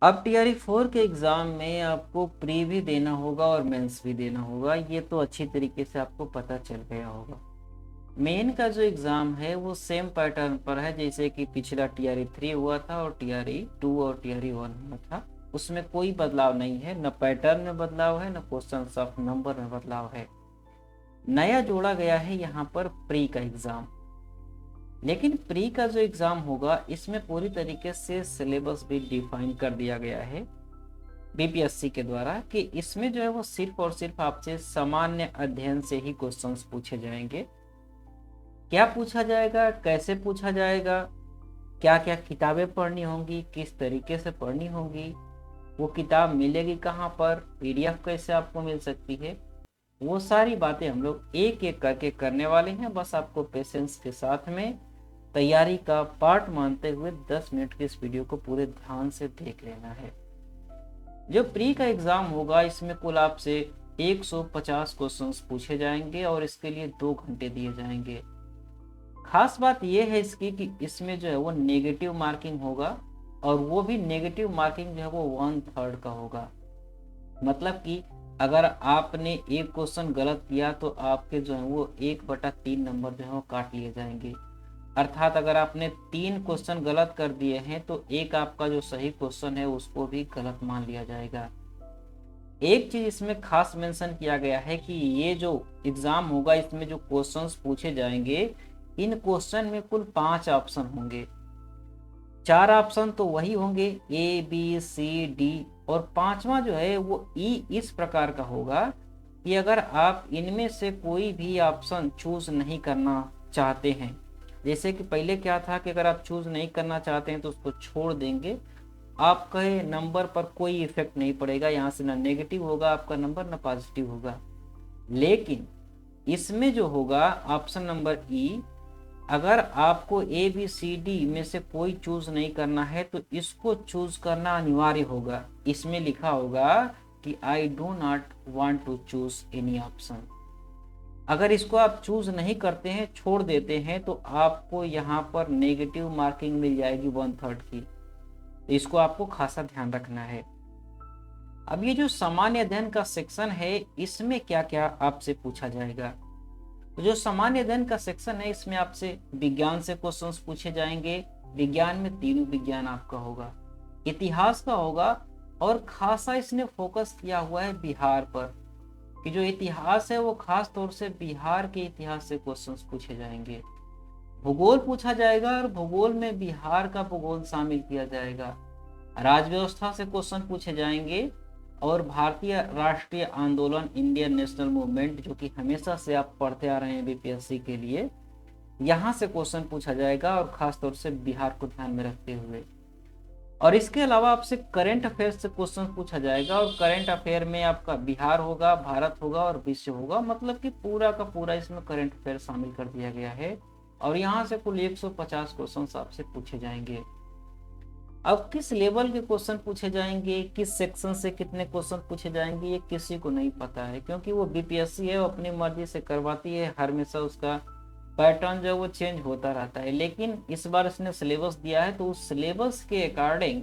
अब टीआरई 4 के एग्ज़ाम में आपको प्री भी देना होगा और मेंस भी देना होगा, ये तो अच्छी तरीके से आपको पता चल गया होगा। मेन का जो एग्ज़ाम है वो सेम पैटर्न पर है जैसे कि पिछला टीआरई 3 हुआ था और टीआरई 2 और टीआरई 1 हुआ था। उसमें कोई बदलाव नहीं है, न पैटर्न में बदलाव है, न क्वेश्चन ऑफ नंबर में बदलाव है। नया जोड़ा गया है यहाँ पर प्री का एग्ज़ाम। लेकिन प्री का जो एग्ज़ाम होगा इसमें पूरी तरीके से सिलेबस भी डिफाइन कर दिया गया है बीपीएससी के द्वारा कि इसमें जो है वो सिर्फ और सिर्फ आपसे सामान्य अध्ययन से ही क्वेश्चंस पूछे जाएंगे। क्या पूछा जाएगा, कैसे पूछा जाएगा, क्या क्या किताबें पढ़नी होंगी, किस तरीके से पढ़नी होंगी, वो किताब मिलेगी कहाँ पर, पीडीएफ कैसे आपको मिल सकती है, वो सारी बातें हम लोग एक एक करके करने वाले हैं। बस आपको पेशेंस के साथ में तैयारी का पार्ट मानते हुए 10 मिनट के इस वीडियो को पूरे ध्यान से देख लेना है। जो प्री का एग्जाम होगा इसमें कुल आपसे 150 क्वेश्चंस पूछे जाएंगे और इसके लिए 2 घंटे दिए जाएंगे। खास बात यह है इसकी कि इसमें जो है वो नेगेटिव मार्किंग होगा और वो भी नेगेटिव मार्किंग जो है वो 1/3 का होगा। मतलब कि अगर आपने एक क्वेश्चन गलत किया तो आपके जो है वो 1/3 नंबर जो है वो काट लिए जाएंगे। अर्थात अगर आपने 3 क्वेश्चन गलत कर दिए हैं तो एक आपका जो सही क्वेश्चन है उसको भी गलत मान लिया जाएगा। एक चीज इसमें खास मेंशन किया गया है कि ये जो एग्जाम होगा इसमें जो क्वेश्चंस पूछे जाएंगे इन क्वेश्चन में कुल 5 ऑप्शन होंगे। 4 ऑप्शन तो वही होंगे A B C D और 5वां जो है वो E इस प्रकार का होगा कि अगर आप इनमें से कोई भी ऑप्शन चूज नहीं करना चाहते हैं, जैसे कि पहले क्या था कि अगर आप चूज नहीं करना चाहते हैं तो उसको छोड़ देंगे, आपके नंबर पर कोई इफेक्ट नहीं पड़ेगा, यहाँ से ना नेगेटिव होगा आपका नंबर ना पॉजिटिव होगा। लेकिन इसमें जो होगा ऑप्शन नंबर E, अगर आपको ABCD में से कोई चूज नहीं करना है तो इसको चूज करना अनिवार्य होगा। इसमें लिखा होगा कि I do not want to choose any option. अगर इसको आप चूज नहीं करते हैं, छोड़ देते हैं, तो आपको यहाँ पर नेगेटिव मार्किंग मिल जाएगी 1/3 की। तो इसको आपको खासा ध्यान रखना है। अब ये जो सामान्य अध्ययन का सेक्शन है इसमें क्या क्या आपसे पूछा जाएगा। तो जो सामान्य अध्ययन का सेक्शन है इसमें आपसे विज्ञान से क्वेश्चंस पूछे जाएंगे। विज्ञान में तीनों विज्ञान आपका होगा, इतिहास का होगा और खासा इसने फोकस किया हुआ है बिहार पर कि जो इतिहास है वो खास तौर से बिहार के इतिहास से क्वेश्चंस पूछे जाएंगे। भूगोल पूछा जाएगा और भूगोल में बिहार का भूगोल शामिल किया जाएगा। राज्य व्यवस्था से क्वेश्चन पूछे जाएंगे और भारतीय राष्ट्रीय आंदोलन इंडियन नेशनल मूवमेंट जो कि हमेशा से आप पढ़ते आ रहे हैं बीपीएससी के लिए, यहाँ से क्वेश्चन पूछा जाएगा और खास तौर से बिहार को ध्यान में रखते हुए। और इसके अलावा आपसे करंट अफेयर से क्वेश्चन पूछा जाएगा और करंट अफेयर में आपका बिहार होगा, भारत होगा और विश्व होगा। मतलब कि पूरा का पूरा इसमें करंट अफेयर शामिल कर दिया गया है और यहाँ से कुल 150 क्वेश्चन आपसे पूछे जाएंगे। अब किस लेवल के क्वेश्चन पूछे जाएंगे, किस सेक्शन से कितने क्वेश्चन पूछे जाएंगे, ये किसी को नहीं पता है क्योंकि वो बीपीएससी है, वो अपनी मर्जी से करवाती है। हमेशा उसका पैटर्न जो है वो चेंज होता रहता है। लेकिन इस बार इसने सिलेबस दिया है तो उस सिलेबस के अकॉर्डिंग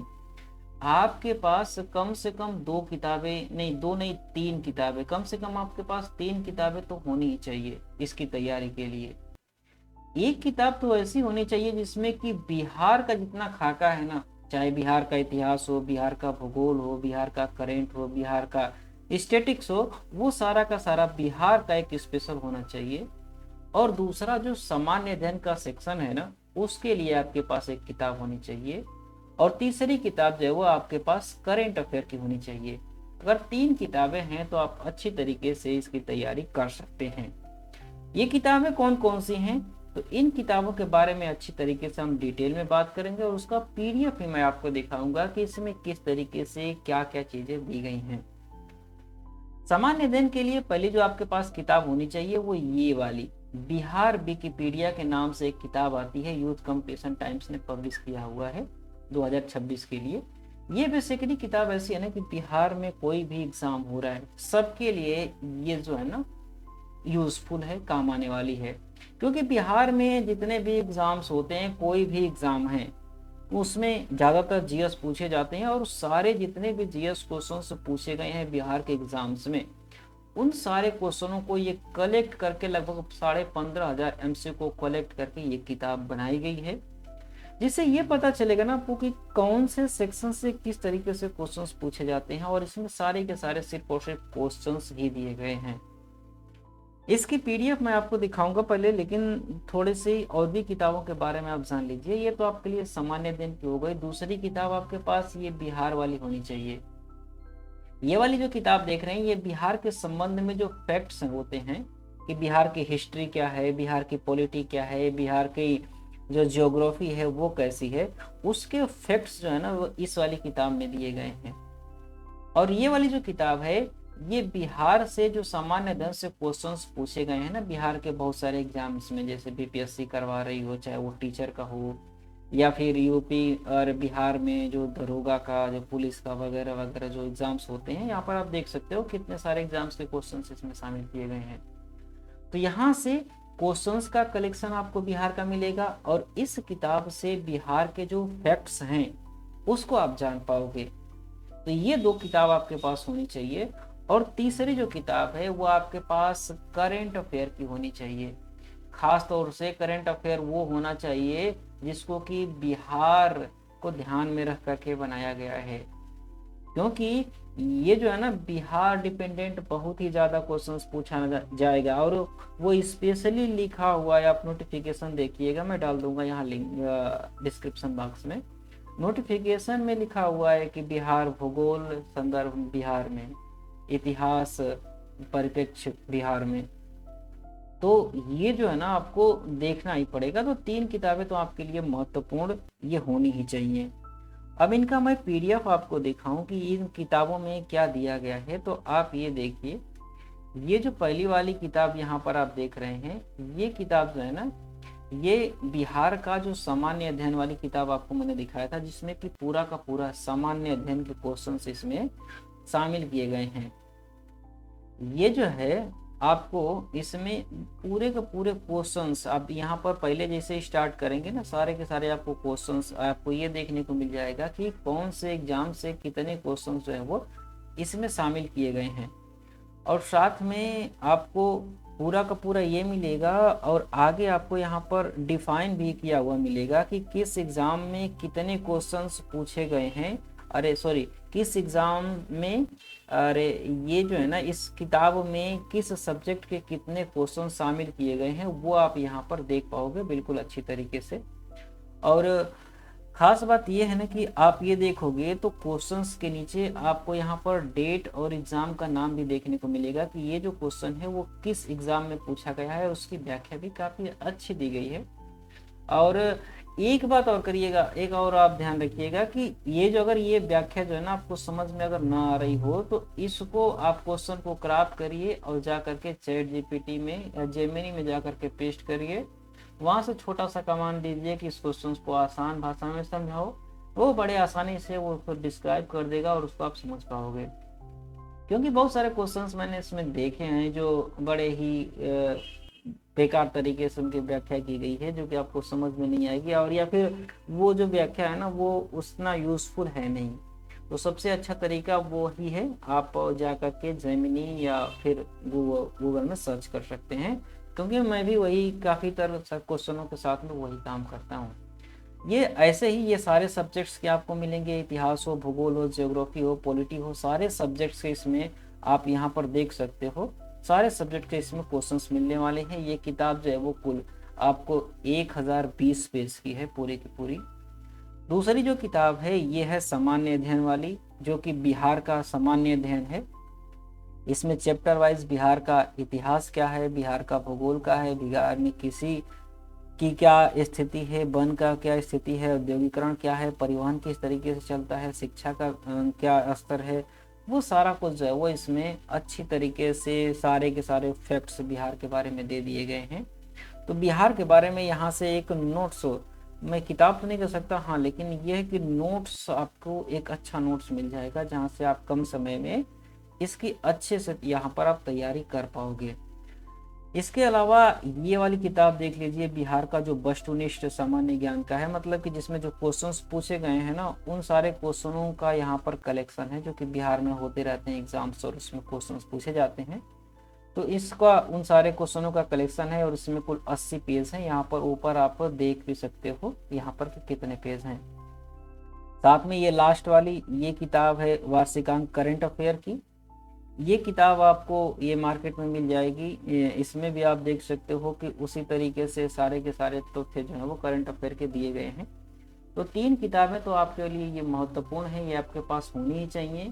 आपके पास कम से कम 2 किताबें, नहीं 2 नहीं 3 किताबें, कम से कम आपके पास 3 किताबें तो होनी ही चाहिए इसकी तैयारी के लिए। एक किताब तो ऐसी होनी चाहिए जिसमें कि बिहार का जितना खाका है ना, चाहे बिहार का इतिहास हो, बिहार का भूगोल हो, बिहार का करेंट हो, बिहार का स्टेटिक्स हो, वो सारा का सारा बिहार का एक स्पेशल होना चाहिए। और दूसरा जो सामान्य अध्ययन का सेक्शन है ना, उसके लिए आपके पास एक किताब होनी चाहिए और तीसरी किताब जो है वो आपके पास करेंट अफेयर की होनी चाहिए। अगर 3 किताबें हैं तो आप अच्छी तरीके से इसकी तैयारी कर सकते हैं। ये किताबें कौन कौन सी हैं, तो इन किताबों के बारे में अच्छी तरीके से हम डिटेल में बात करेंगे और उसका पीडीएफ भी मैं आपको दिखाऊंगा कि इसमें किस तरीके से क्या क्या चीजें दी गई हैं। सामान्य अध्ययन के लिए पहले जो आपके पास किताब होनी चाहिए वो ये वाली बिहार विकिपीडिया के नाम से एक किताब आती है, यूथ कंपटीशन टाइम्स ने पब्लिश किया हुआ है 2026 के लिए। ये बेसिकली किताब ऐसी है ना कि बिहार में कोई भी एग्जाम हो रहा है सबके लिए ये जो है ना यूजफुल है, काम आने वाली है। क्योंकि बिहार में जितने भी एग्जाम्स होते हैं, कोई भी एग्जाम है उसमें ज़्यादातर जीएस पूछे जाते हैं और सारे जितने भी जीएस क्वेश्चन पूछे गए हैं बिहार के एग्जाम्स में, उन सारे क्वेश्चनों को ये कलेक्ट करके लगभग 15,500 एमसीक्यू को कलेक्ट करके ये किताब बनाई गई है, जिससे ये पता चलेगा ना आपको कि कौन से सेक्शन से किस तरीके से क्वेश्चंस पूछे जाते हैं, और इसमें सारे के सारे सिर्फ और सिर्फ क्वेश्चंस ही दिए गए हैं। इसकी पीडीएफ मैं आपको दिखाऊंगा पहले, लेकिन थोड़ी सी और भी किताबों के बारे में आप जान लीजिए। ये तो आपके लिए सामान्य दिन की हो गई। दूसरी किताब आपके पास ये बिहार वाली होनी चाहिए। ये वाली जो किताब देख रहे हैं ये बिहार के संबंध में जो फैक्ट्स होते हैं कि बिहार की हिस्ट्री क्या है, बिहार की पॉलिटी क्या है, बिहार की जो जियोग्राफी है वो कैसी है, उसके फैक्ट्स जो है ना वो इस वाली किताब में दिए गए हैं। और ये वाली जो किताब है ये बिहार से जो सामान्य ढंग से क्वेश्चंस पूछे गए हैं ना बिहार के बहुत सारे एग्जाम्स में, जैसे बीपीएससी करवा रही हो, चाहे वो टीचर का हो या फिर यूपी और बिहार में जो दरोगा का, जो पुलिस का वगैरह वगैरह जो एग्जाम्स होते हैं, यहाँ पर आप देख सकते हो कितने सारे एग्जाम्स के क्वेश्चंस इसमें शामिल किए गए हैं। तो यहाँ से क्वेश्चंस का कलेक्शन आपको बिहार का मिलेगा और इस किताब से बिहार के जो फैक्ट्स हैं उसको आप जान पाओगे। तो ये दो किताब आपके पास होनी चाहिए। और तीसरी जो किताब है वो आपके पास करेंट अफेयर की होनी चाहिए। खास तौर से करेंट अफेयर वो होना चाहिए जिसको कि बिहार को ध्यान में रख करके बनाया गया है, क्योंकि ये जो है ना बिहार डिपेंडेंट बहुत ही ज्यादा क्वेश्चंस पूछा जाएगा। और वो स्पेशली लिखा हुआ है, आप नोटिफिकेशन देखिएगा, मैं डाल दूंगा यहाँ लिंक डिस्क्रिप्शन बॉक्स में। नोटिफिकेशन में लिखा हुआ है कि बिहार भूगोल संदर्भ बिहार में, इतिहास परिप्रेक्ष्य बिहार में। तो ये जो है ना आपको देखना ही पड़ेगा। तो 3 किताबें तो आपके लिए महत्वपूर्ण ये होनी ही चाहिए। अब इनका मैं पीडीएफ आपको दिखाऊं कि इन किताबों में क्या दिया गया है। तो आप ये देखिए, ये जो पहली वाली किताब यहाँ पर आप देख रहे हैं, ये किताब जो है ना ये बिहार का जो सामान्य अध्ययन वाली किताब आपको मैंने दिखाया था, जिसमें कि पूरा का पूरा सामान्य अध्ययन के क्वेश्चंस इसमें शामिल किए गए हैं। ये जो है आपको इसमें पूरे के पूरे क्वेश्चंस, आप यहाँ पर पहले जैसे स्टार्ट करेंगे ना सारे के सारे आपको क्वेश्चंस आपको ये देखने को मिल जाएगा कि कौन से एग्जाम से कितने क्वेश्चंस जो है वो इसमें शामिल किए गए हैं। और साथ में आपको पूरा का पूरा ये मिलेगा और आगे आपको यहाँ पर डिफाइन भी किया हुआ मिलेगा कि किस एग्जाम में कितने क्वेश्चंस पूछे गए हैं, अरे सॉरी किस एग्जाम में, अरे ये जो है ना इस किताब में किस सब्जेक्ट के कितने क्वेश्चन शामिल किए गए हैं वो आप यहाँ पर देख पाओगे बिल्कुल अच्छी तरीके से। और खास बात ये है ना कि आप ये देखोगे तो क्वेश्चंस के नीचे आपको यहाँ पर डेट और एग्जाम का नाम भी देखने को मिलेगा कि ये जो क्वेश्चन है वो किस एग्जाम में पूछा गया है, उसकी व्याख्या भी काफी अच्छी दी गई है। और एक बात और करिएगा, एक और आप ध्यान रखिएगा कि ये जो अगर ये व्याख्या जो है ना आपको समझ में अगर ना आ रही हो तो इसको आप क्वेश्चन को क्रॉप करिए और जा करके चैट जीपीटी में या जेमिनी में जा करके पेस्ट करिए, वहां से छोटा सा कमांड दीजिए कि इस क्वेश्चन को आसान भाषा में समझाओ, वो बड़े आसानी से वो उसको डिस्क्राइब कर देगा और उसको आप समझ पाओगे। क्योंकि बहुत सारे क्वेश्चंस मैंने इसमें देखे हैं जो बड़े ही बेकार तरीके से उनकी व्याख्या की गई है, जो कि आपको समझ में नहीं आएगी, और या फिर वो जो व्याख्या है ना वो उतना यूजफुल है नहीं। तो सबसे अच्छा तरीका वो ही है, आप जा करके जेमिनी या फिर गूगल में सर्च कर सकते हैं, क्योंकि मैं भी वही काफ़ी तरह क्वेश्चनों के साथ में वही काम करता हूँ। ये ऐसे ही ये सारे सब्जेक्ट्स के आपको मिलेंगे, इतिहास हो, भूगोल हो, ज्योग्राफी हो, पॉलिटी हो, सारे सब्जेक्ट्स के इसमें आप यहाँ पर देख सकते हो, सारे सब्जेक्ट के इसमें क्वेश्चंस मिलने वाले हैं। ये किताब जो है वो कुल आपको 1020 पेज की है पूरी की पूरी। दूसरी जो किताब है ये है सामान्य अध्ययन वाली, जो कि बिहार का सामान्य अध्ययन है। इसमें चैप्टर वाइज बिहार का इतिहास क्या है, बिहार का भूगोल का है, बिहार में कृषि की क्या स्थिति है, वन का क्या स्थिति है, औद्योगिकरण क्या है, परिवहन किस तरीके से चलता है, शिक्षा का क्या स्तर है, वो सारा कुछ जो है वो इसमें अच्छी तरीके से सारे के सारे फैक्ट्स बिहार के बारे में दे दिए गए हैं। तो बिहार के बारे में यहाँ से एक नोट्स, मैं किताब तो नहीं कर सकता हाँ, लेकिन यह है कि नोट्स आपको एक अच्छा नोट्स मिल जाएगा जहाँ से आप कम समय में इसकी अच्छे से यहाँ पर आप तैयारी कर पाओगे। इसके अलावा ये वाली किताब देख लीजिए, बिहार का जो वस्तुनिष्ठ सामान्य ज्ञान का है, मतलब कि जिसमें जो क्वेश्चंस पूछे गए हैं ना, उन सारे क्वेश्चनों का यहाँ पर कलेक्शन है, जो कि बिहार में होते रहते हैं एग्जाम्स और उसमें क्वेश्चंस पूछे जाते हैं। तो इसका उन सारे क्वेश्चनों का कलेक्शन है और इसमें कुल 80 पेज हैं। यहाँ पर ऊपर आप देख भी सकते हो यहाँ पर कि कितने पेज हैं। साथ में ये लास्ट वाली ये किताब है वार्षिकांक करंट अफेयर की। ये किताब आपको ये मार्केट में मिल जाएगी। इसमें भी आप देख सकते हो कि उसी तरीके से सारे के सारे तथ्य जो है वो करंट अफेयर के दिए गए हैं। तो 3 किताबें तो आपके लिए ये महत्वपूर्ण है, ये आपके पास होनी ही चाहिए।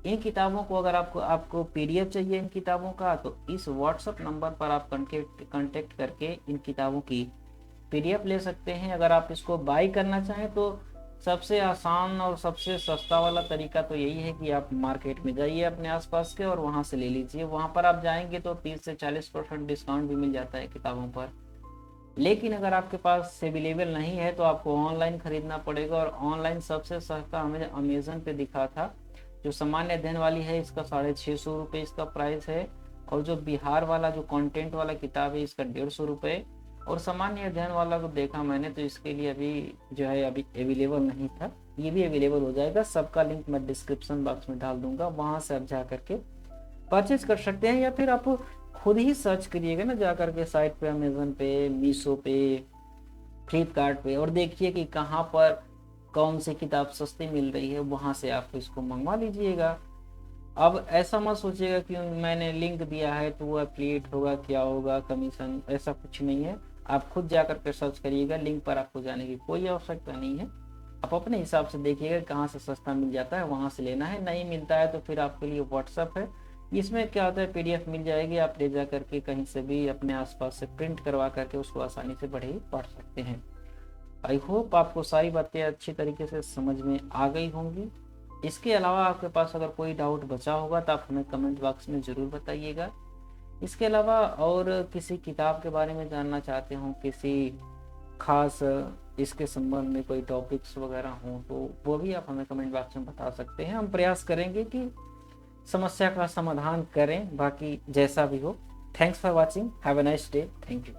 इन किताबों को अगर आपको पीडीएफ चाहिए इन किताबों का, तो इस व्हाट्सएप नंबर पर आप कांटेक्ट करके इन किताबों की पीडीएफ ले सकते हैं। अगर आप इसको बाई करना चाहें तो सबसे आसान और सबसे सस्ता वाला तरीका तो यही है कि आप मार्केट में जाइए अपने आसपास के और वहां से ले लीजिए। वहां पर आप जाएंगे तो 30 से 40% डिस्काउंट भी मिल जाता है किताबों पर। लेकिन अगर आपके पास अवेलेबल नहीं है तो आपको ऑनलाइन खरीदना पड़ेगा, और ऑनलाइन सबसे सस्ता हमें अमेजन पे दिखा था। जो सामान्य अध्ययन वाली है इसका 650 रुपये इसका प्राइस है, और जो बिहार वाला जो कंटेंट वाला किताब है इसका 150 रुपये, और सामान्य अध्ययन वाला को देखा मैंने तो इसके लिए अभी जो है अभी अवेलेबल नहीं था। ये भी अवेलेबल हो जाएगा, सबका लिंक मैं डिस्क्रिप्शन बॉक्स में डाल दूंगा, वहां से आप जा करके परचेज कर सकते हैं। या फिर आप खुद ही सर्च करिएगा ना जा करके साइट पे, अमेजन पे, मीशो पे, फ्लिपकार्ट पे, और देखिए कि कहाँ पर कौन सी किताब सस्ती मिल रही है, वहां से आप इसको मंगवा लीजिएगा। अब ऐसा मत सोचिएगा कि मैंने लिंक दिया है तो वो एफिलिएट होगा, क्या होगा, कमीशन, ऐसा कुछ नहीं है। आप खुद जाकर के सर्च करिएगा, लिंक पर आपको जाने की कोई आवश्यकता नहीं है। आप अपने हिसाब से देखिएगा कहाँ से सस्ता मिल जाता है, वहां से लेना है। नहीं मिलता है तो फिर आपके लिए व्हाट्सअप है, इसमें क्या होता है पीडीएफ मिल जाएगी, आप ले जा करके कहीं से भी अपने आसपास से प्रिंट करवा करके उसको आसानी से पढ़ सकते हैं। आई होप आपको सारी बातें अच्छी तरीके से समझ में आ गई होंगी। इसके अलावा आपके पास अगर कोई डाउट बचा होगा तो आप हमें कमेंट बॉक्स में ज़रूर बताइएगा। इसके अलावा और किसी किताब के बारे में जानना चाहते हो, किसी खास इसके संबंध में कोई टॉपिक्स वगैरह हों, तो वो भी आप हमें कमेंट बॉक्स में बता सकते हैं। हम प्रयास करेंगे कि समस्या का समाधान करें, बाकी जैसा भी हो। Thanks for watching, have a nice day, thank you.